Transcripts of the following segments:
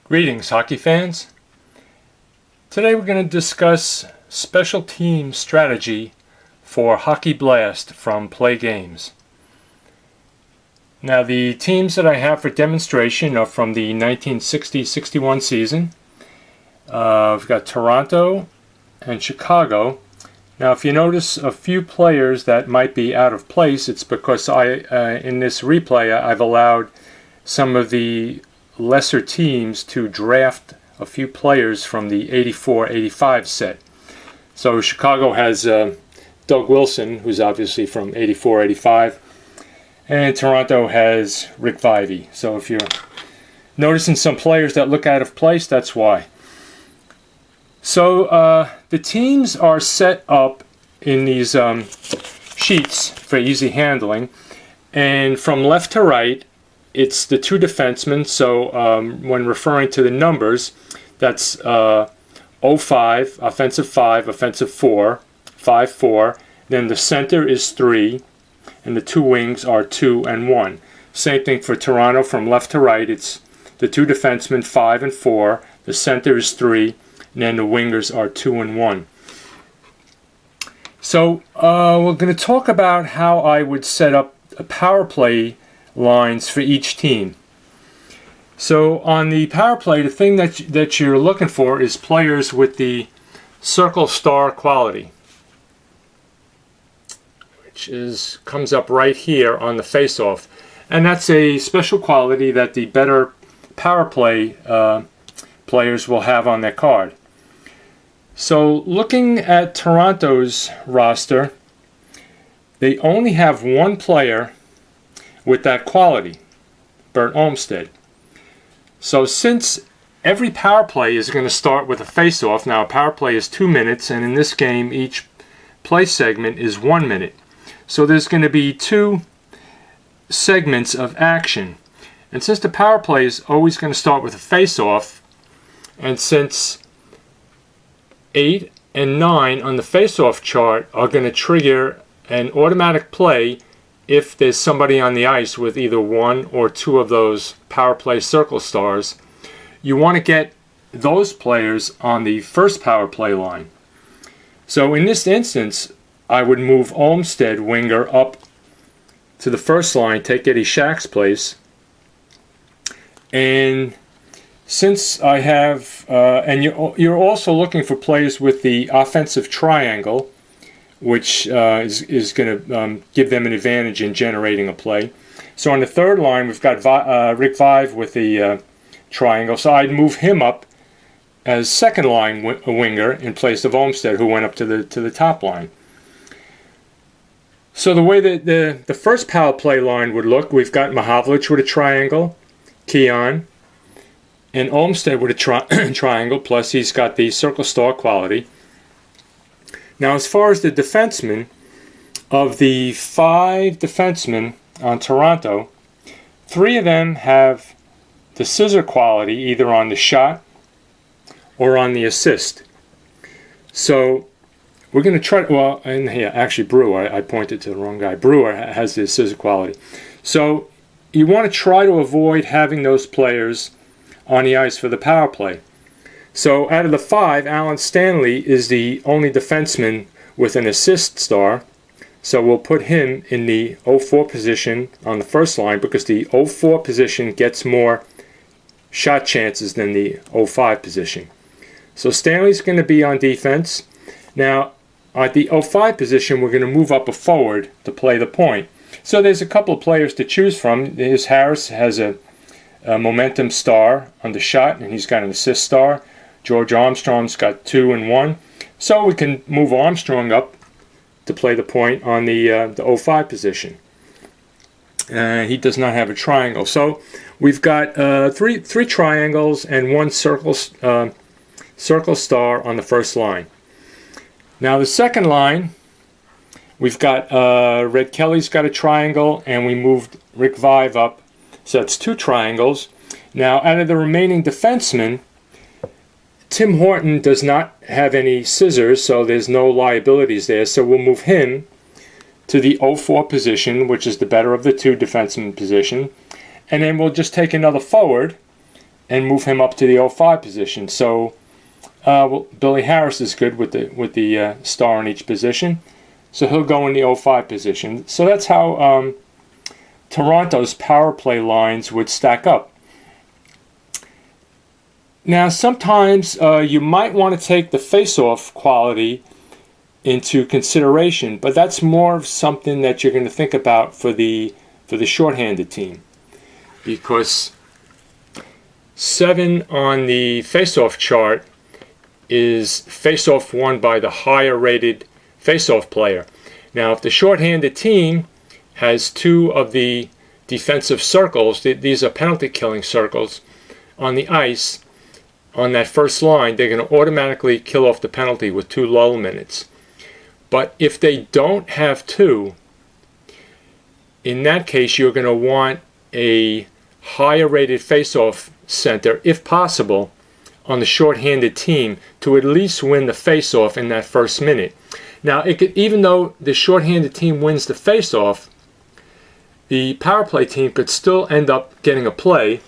Greetings, hockey fans. Today we're going to discuss special team strategy for Hockey Blast from PLAAY Games. Now, the teams that I have for demonstration are from the 1960-61 season. We've got Toronto and Chicago. Now, if you notice a few players that might be out of place, it's because in this replay I've allowed some of the lesser teams to draft a few players from the 84-85 set. So Chicago has Doug Wilson, who's obviously from 84-85, and Toronto has Rick Vivey. So if you're noticing some players that look out of place, that's why. So the teams are set up in these sheets for easy handling, and from left to right it's the two defensemen. So when referring to the numbers, that's 05, offensive 5, offensive 4, 5-4. Then the center is 3, and the two wings are 2 and 1. Same thing for Toronto. From left to right, it's the two defensemen 5 and 4. The center is 3, and then the wingers are 2 and 1. So we're going to talk about how I would set up a power play lines for each team. So on the power play, the thing that you're looking for is players with the circle star quality, which comes up right here on the face-off, and that's a special quality that the better power play players will have on their card. So looking at Toronto's roster, they only have one player with that quality, Bert Olmsted. So since every power play is going to start with a face-off, now a power play is 2 minutes, and in this game each play segment is 1 minute. So there's going to be 2 segments of action. And since the power play is always going to start with a face-off, and since 8 and 9 on the face-off chart are going to trigger an automatic play if there's somebody on the ice with either 1 or 2 of those power play circle stars, you want to get those players on the first power play line. So in this instance, I would move Olmsted, winger, up to the first line, take Eddie Shack's place. And since I have, and you're also looking for players with the offensive triangle, which is going to give them an advantage in generating a play. So on the third line, we've got Rick Vive with the triangle. So I'd move him up as second line winger in place of Olmsted, who went up to the top line. So the way that the first power play line would look, we've got Mahavlich with a triangle, Keon, and Olmsted with a triangle, plus he's got the circle star quality. Now, as far as the defensemen, of the 5 defensemen on Toronto, 3 of them have the scissor quality either on the shot or on the assist. So we're going to try, well, and here, actually Brewer, I pointed to the wrong guy. Brewer has the scissor quality. So you want to try to avoid having those players on the ice for the power play. So out of the 5, Alan Stanley is the only defenseman with an assist star. So we'll put him in the 04 position on the first line because the 04 position gets more shot chances than the 05 position. So Stanley's going to be on defense. Now at the 05 position, we're going to move up a forward to play the point. So there's a couple of players to choose from. Harris has a momentum star on the shot, and he's got an assist star. George Armstrong's got 2 and 1. So we can move Armstrong up to play the point on the 05 position. He does not have a triangle. So we've got three triangles and 1 circle star on the first line. Now the second line, we've got Red Kelly's got a triangle, and we moved Rick Vive up. So that's 2 triangles. Now out of the remaining defensemen, Tim Horton does not have any scissors, so there's no liabilities there. So we'll move him to the 04 position, which is the better of the 2 defenseman position. And then we'll just take another forward and move him up to the 05 position. So well, Billy Harris is good with the star in each position, so he'll go in the 05 position. So that's how Toronto's power play lines would stack up. Now, sometimes you might want to take the face-off quality into consideration, but that's more of something that you're going to think about for the shorthanded team, because 7 on the face-off chart is face-off won by the higher rated face-off player. Now, if the shorthanded team has 2 of the defensive circles, these are penalty killing circles, on the ice, on that first line, they're going to automatically kill off the penalty with 2 lull minutes. But if they don't have 2, in that case, you're going to want a higher rated face-off center, if possible, on the shorthanded team to at least win the face-off in that first minute. Now, even though the shorthanded team wins the face-off, the power play team could still end up getting a play,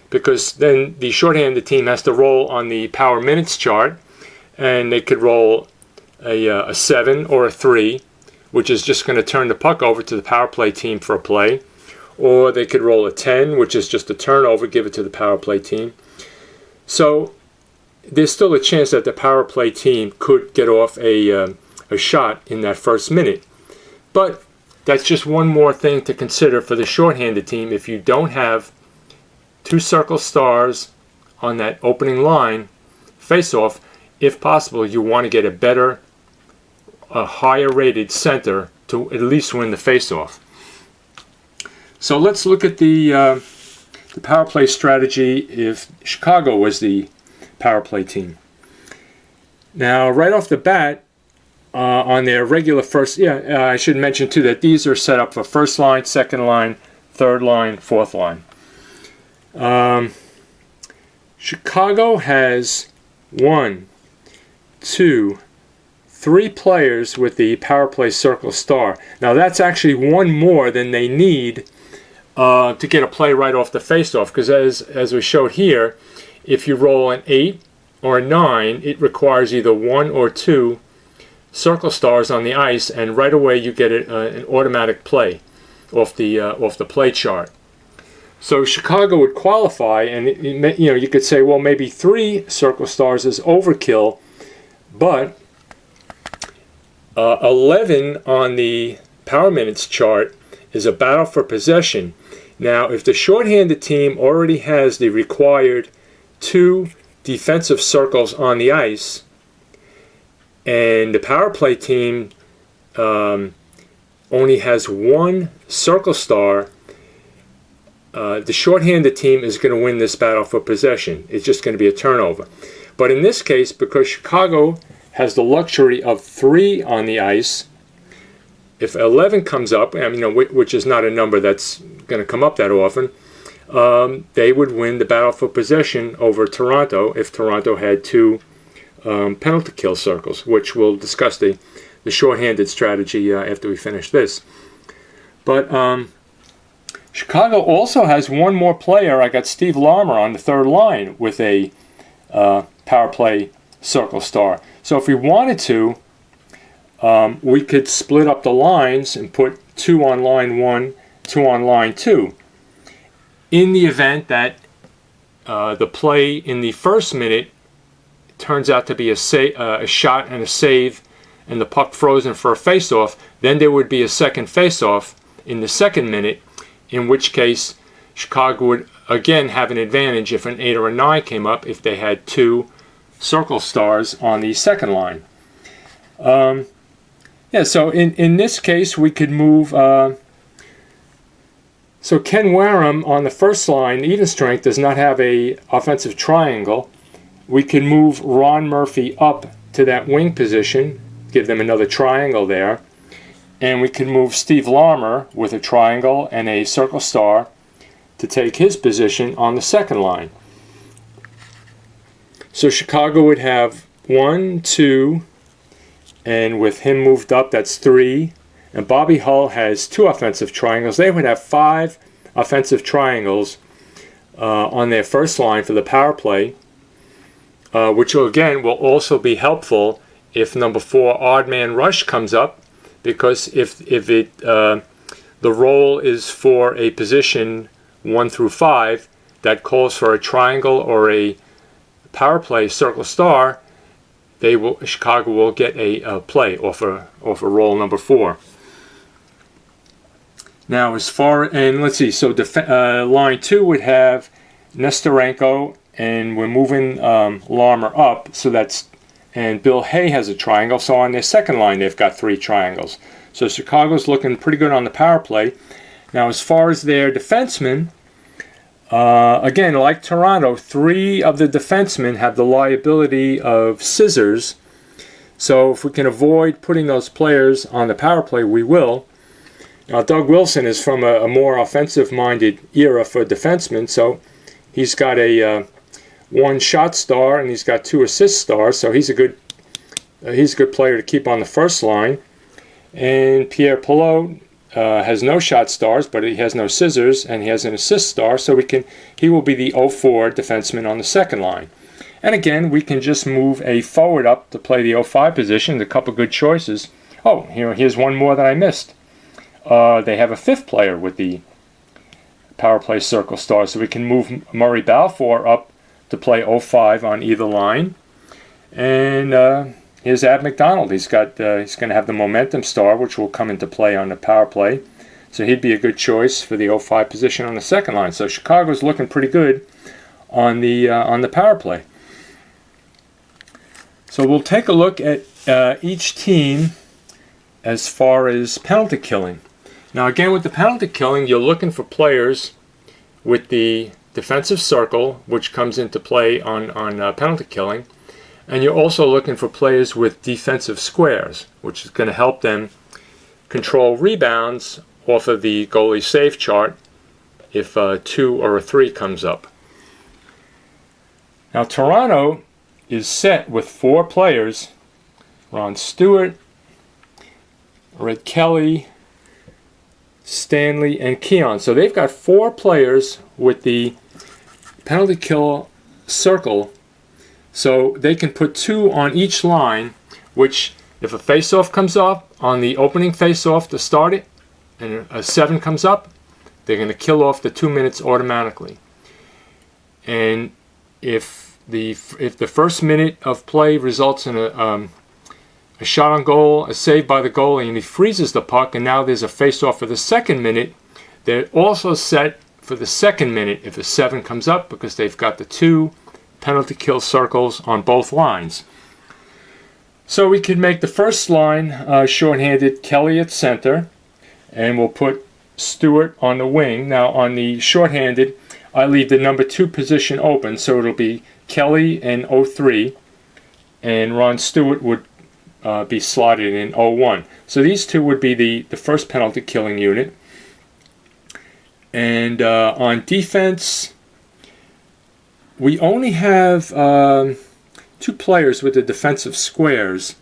because then the shorthanded team has to roll on the power minutes chart, and they could roll a 7 or a 3, which is just going to turn the puck over to the power play team for a play, or they could roll a 10, which is just a turnover, give it to the power play team. So there's still a chance that the power play team could get off a shot in that first minute. But that's just one more thing to consider for the shorthanded team. If you don't have 2 circle stars on that opening line face-off, if possible, you want to get a higher rated center to at least win the face-off. So let's look at the power play strategy if Chicago was the power play team. Now, right off the bat, on their regular first, I should mention too that these are set up for first line, second line, third line, fourth line. Chicago has 1, 2, 3 players with the power play circle star. Now that's actually 1 more than they need to get a play right off the face-off, because as we showed here, if you roll an 8 or a 9, it requires either 1 or 2 circle stars on the ice, and right away you get an automatic play off the play chart. So Chicago would qualify, and you could say, well, maybe 3 circle stars is overkill, but 11 on the power minutes chart is a battle for possession. Now, if the shorthanded team already has the required 2 defensive circles on the ice, and the power play team only has 1 circle star, the shorthanded team is going to win this battle for possession. It's just going to be a turnover. But in this case, because Chicago has the luxury of 3 on the ice, if 11 comes up, which is not a number that's going to come up that often, they would win the battle for possession over Toronto if Toronto had 2 penalty kill circles, which we'll discuss the shorthanded strategy after we finish this. But Chicago also has 1 more player. I got Steve Larmer on the third line with a power play circle star. So if we wanted to, we could split up the lines and put 2 on line 1, 2 on line 2. In the event that the play in the first minute turns out to be a shot and a save, and the puck frozen for a face-off, then there would be a second face-off in the second minute, in which case Chicago would again have an advantage if an 8 or a 9 came up, if they had 2 circle stars on the second line. So in this case we could move, so Ken Wareham on the first line, even strength, does not have a offensive triangle. We can move Ron Murphy up to that wing position, give them another triangle there, and we can move Steve Larmer with a triangle and a circle star to take his position on the second line. So Chicago would have 1, 2, and with him moved up, that's 3. And Bobby Hull has 2 offensive triangles. They would have 5 offensive triangles on their first line for the power play, which will also be helpful if number 4 odd man rush comes up, because if the role is for a position 1 through 5 that calls for a triangle or a power play circle star, Chicago will get a play off a roll number 4. Now, let's see, so line 2 would have Nestorenko, and we're moving Larmer up, and Bill Hay has a triangle, so on their second line they've got 3 triangles. So Chicago's looking pretty good on the power play. Now, as far as their defensemen, again, like Toronto, 3 of the defensemen have the liability of scissors, so if we can avoid putting those players on the power play, we will. Now, Doug Wilson is from a more offensive-minded era for defensemen, so he's got a 1 shot star and he's got 2 assist stars, so he's a good player to keep on the first line. And Pierre Pelot has no shot stars, but he has no scissors, and he has an assist star, so he will be the 0-4 defenseman on the second line. And again, we can just move a forward up to play the 0-5 position. A couple good choices. Oh, here's one more that I missed. They have a 5th player with the power play circle star, so we can move Murray Balfour up to play 0-5 on either line. And here's Ab McDonald. He's going to have the momentum star, which will come into play on the power play. So he'd be a good choice for the 0-5 position on the second line. So Chicago's looking pretty good on the power play. So we'll take a look at each team as far as penalty killing. Now again, with the penalty killing, you're looking for players with the defensive circle, which comes into play on penalty killing. And you're also looking for players with defensive squares, which is going to help them control rebounds off of the goalie save chart if a 2 or a 3 comes up. Now Toronto is set with 4 players: Ron Stewart, Red Kelly, Stanley, and Keon. So they've got 4 players with the penalty kill circle, so they can put 2 on each line, which if a face-off comes up on the opening face-off to start it, and a 7 comes up, they're going to kill off the 2 minutes automatically. And if the first minute of play results in a shot on goal, a save by the goalie, and he freezes the puck, and now there's a face-off for the second minute, they're also set for the second minute if a 7 comes up, because they've got the 2 penalty kill circles on both lines. So we could make the first line shorthanded Kelly at center, and we'll put Stewart on the wing. Now on the shorthanded, I leave the number 2 position open, so it'll be Kelly and 0-3, and Ron Stewart would be slotted in 0-1. So these 2 would be the first penalty killing unit. And on defense, we only have 2 players with the defensive squares.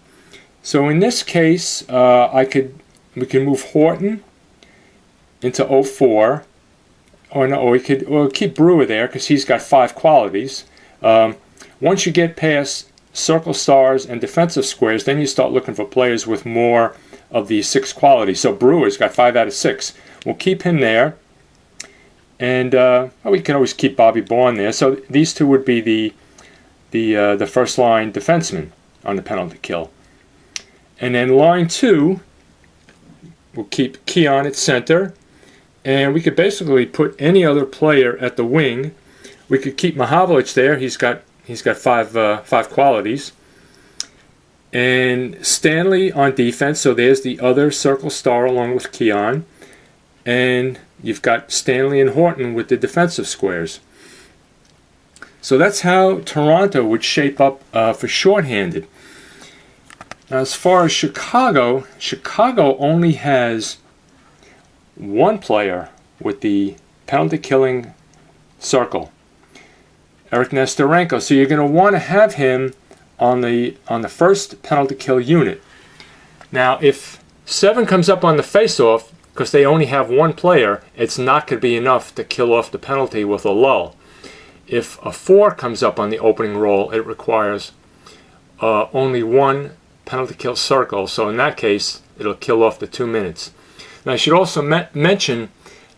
So in this case, we can move Horton into 0-4. Or no, we'll keep Brewer there because he's got 5 qualities. Once you get past circle stars and defensive squares, then you start looking for players with more of the 6 qualities. So Brewer's got 5 out of 6. We'll keep him there. And we can always keep Bobby Bourne there. So these 2 would be the first line defensemen on the penalty kill. And then line 2, we'll keep Keon at center. And we could basically put any other player at the wing. We could keep Mahavlich there. He's got 5 qualities. And Stanley on defense. So there's the other circle star along with Keon. And you've got Stanley and Horton with the defensive squares. So that's how Toronto would shape up for shorthanded. Now, as far as Chicago only has 1 player with the penalty killing circle, Eric Nestorenko. So you're going to want to have him on the first penalty kill unit. Now, if 7 comes up on the face-off, because they only have 1 player, it's not going to be enough to kill off the penalty with a lull. If a 4 comes up on the opening roll, it requires only 1 penalty kill circle. So in that case, it'll kill off the 2 minutes. Now I should also mention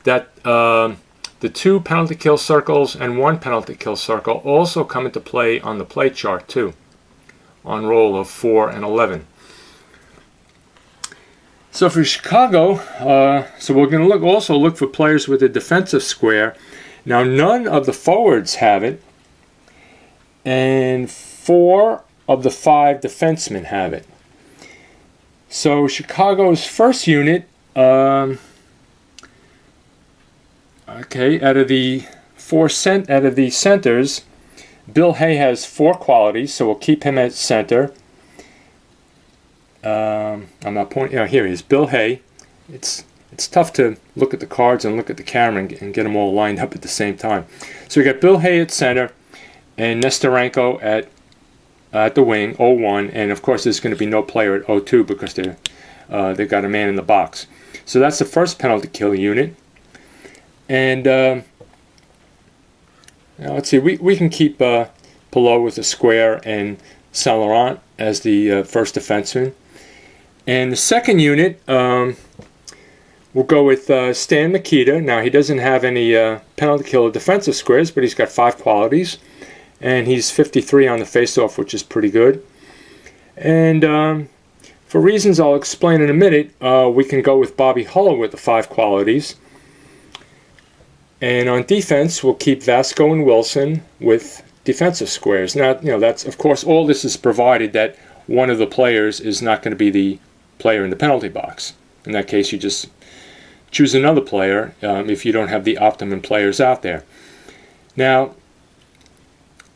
that the 2 penalty kill circles and 1 penalty kill circle also come into play on the play chart too, on roll of 4 and 11. So for Chicago, so we're going to also look for players with a defensive square. Now none of the forwards have it, and 4 of the 5 defensemen have it. So Chicago's first unit, okay, out of the centers, Bill Hay has 4 qualities, so we'll keep him at center. I'm not pointing. Here he is, Bill Hay. It's tough to look at the cards and look at the camera and get them all lined up at the same time. So we got Bill Hay at center, and Nestorenko at the wing, 0-1, and of course there's going to be no player at 0-2 because they've got a man in the box. So that's the first penalty kill unit. And now let's see, we can keep Pelot with a square and Saint Laurent as the first defenseman. And the second unit, we'll go with Stan Mikita. Now he doesn't have any penalty kill or defensive squares, but he's got 5 qualities. And he's 53 on the faceoff, which is pretty good. And for reasons I'll explain in a minute, we can go with Bobby Hull with the 5 qualities. And on defense, we'll keep Vasco and Wilson with defensive squares. Now, that's, of course, all this is provided that one of the players is not going to be the player in the penalty box. In that case, you just choose another player if you don't have the optimum players out there. Now,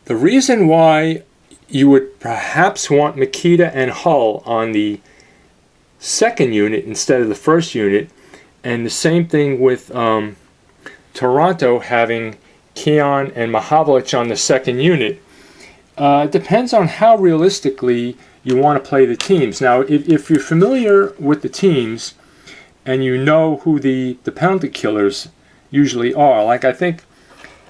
the reason why you would perhaps want Mikita and Hull on the second unit instead of the first unit, and the same thing with Toronto having Keon and Mahavlich on the second unit, depends on how realistically you want to play the teams. Now, if you're familiar with the teams and you know who the penalty killers usually are, like I think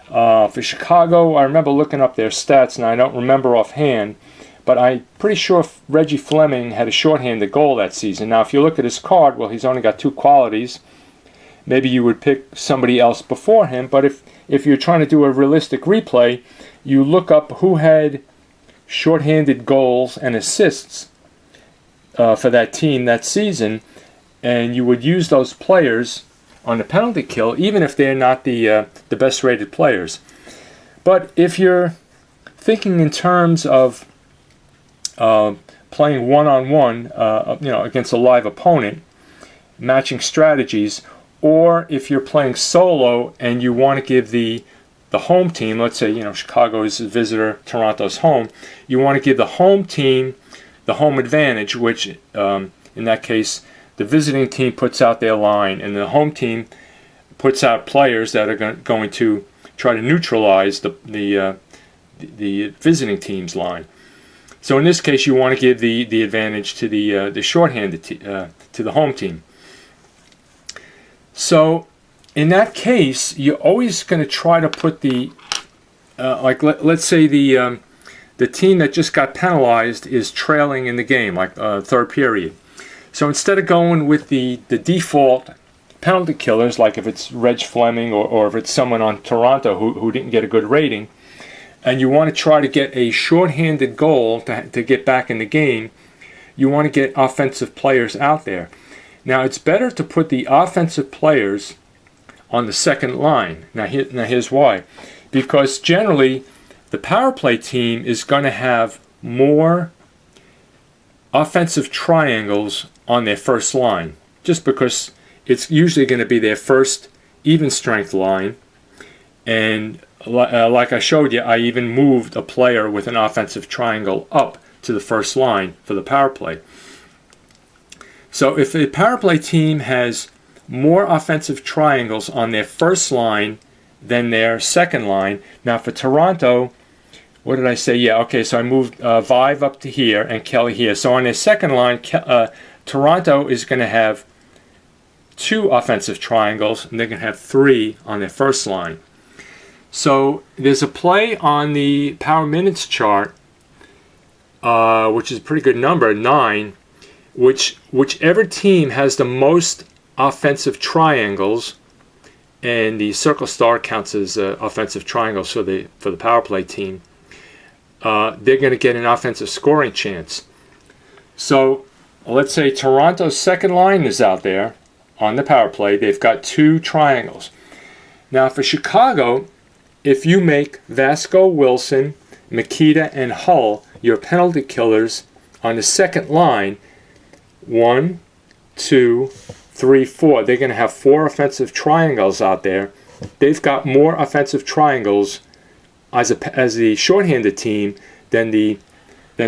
for Chicago, I remember looking up their stats, and I don't remember offhand, but I'm pretty sure Reggie Fleming had a shorthanded goal that season. Now, if you look at his card, well, he's only got 2 qualities. Maybe you would pick somebody else before him, but if you're trying to do a realistic replay, you look up who had shorthanded goals and assists for that team that season, and you would use those players on the penalty kill, even if they're not the best rated players. But if you're thinking in terms of playing one-on-one, against a live opponent, matching strategies, or if you're playing solo and you want to give the home team, let's say Chicago is a visitor, Toronto's home, you want to give the home team the home advantage, which in that case the visiting team puts out their line and the home team puts out players that are going to try to neutralize the visiting team's line. So in this case, you want to give the advantage to the shorthanded to the home team. So in that case, you're always going to try to put the let's say the team that just got penalized is trailing in the game, like third period. So instead of going with the default penalty killers, like if it's Reg Fleming or if it's someone on Toronto who didn't get a good rating, and you want to try to get a shorthanded goal to get back in the game, you want to get offensive players out there. Now, it's better to put the offensive players on the second line. Now here's why. Because generally, the power play team is going to have more offensive triangles on their first line, just because it's usually going to be their first even strength line. And like I showed you, I even moved a player with an offensive triangle up to the first line for the power play. So if a power play team has more offensive triangles on their first line than their second line, now for Toronto, what did I say? Yeah, okay, so I moved Vive up to here and Kelly here. So on their second line, Toronto is going to have 2 offensive triangles, and they're going to have 3 on their first line. So there's a play on the power minutes chart, which is a pretty good number, 9, whichever team has the most offensive triangles, and the circle star counts as offensive triangles for the power play team, they're going to get an offensive scoring chance. So let's say Toronto's second line is out there on the power play. They've got 2 triangles. Now for Chicago, if you make Vasco, Wilson, Mikita, and Hull your penalty killers on the second line, 1, 2, 3, 4, they're going to have 4 offensive triangles out there. They've got more offensive triangles as the shorthanded team than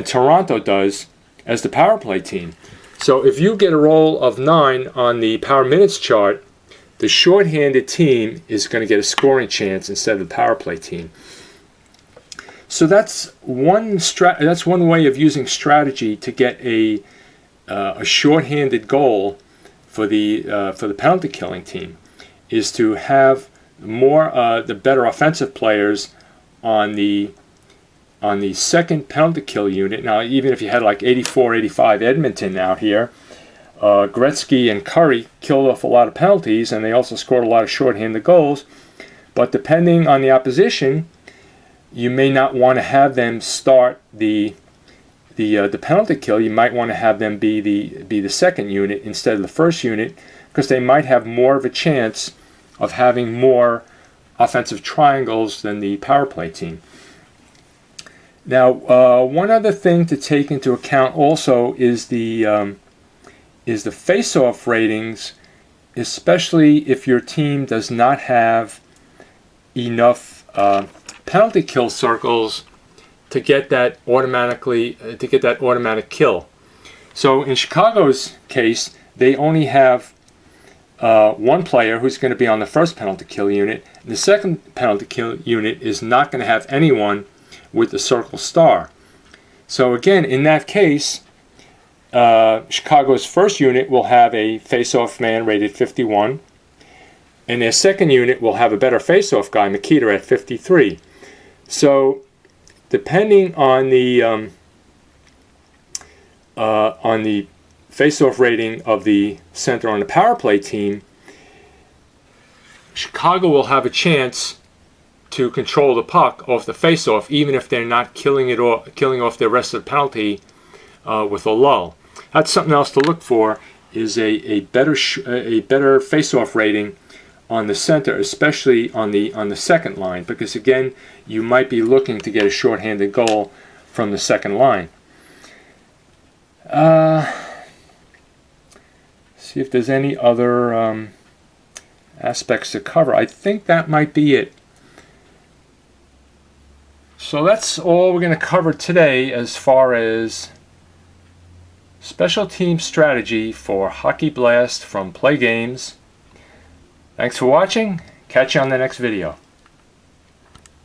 Toronto does as the power play team. So if you get a roll of 9 on the power minutes chart, the shorthanded team is going to get a scoring chance instead of the power play team. So that's one way of using strategy to get a shorthanded goal for the penalty killing team, is to have the better offensive players on the second penalty kill unit. Now, even if you had like 84, 85 Edmonton out here, Gretzky and Curry killed off a lot of penalties, and they also scored a lot of shorthanded goals. But depending on the opposition, you may not want to have them start the penalty kill. You might want to have them be the second unit instead of the first unit, because they might have more of a chance of having more offensive triangles than the power play team. Now, one other thing to take into account also is the face-off ratings, especially if your team does not have enough penalty kill circles to get that automatic kill. So in Chicago's case, they only have 1 player who's going to be on the first penalty kill unit. The second penalty kill unit is not going to have anyone with the circle star. So again, in that case, Chicago's first unit will have a face-off man rated 51, and their second unit will have a better face-off guy, Mikita, at 53. So depending on the face-off rating of the center on the power play team, Chicago will have a chance to control the puck off the face-off, even if they're not killing off the rest of the penalty with a lull. That's something else to look for, is a better face-off rating on the center, especially on the second line, because again, you might be looking to get a shorthanded goal from the second line. See if there's any other aspects to cover. I think that might be it. So that's all we're going to cover today as far as special team strategy for Hockey Blast from Play Games. Thanks for watching. Catch you on the next video.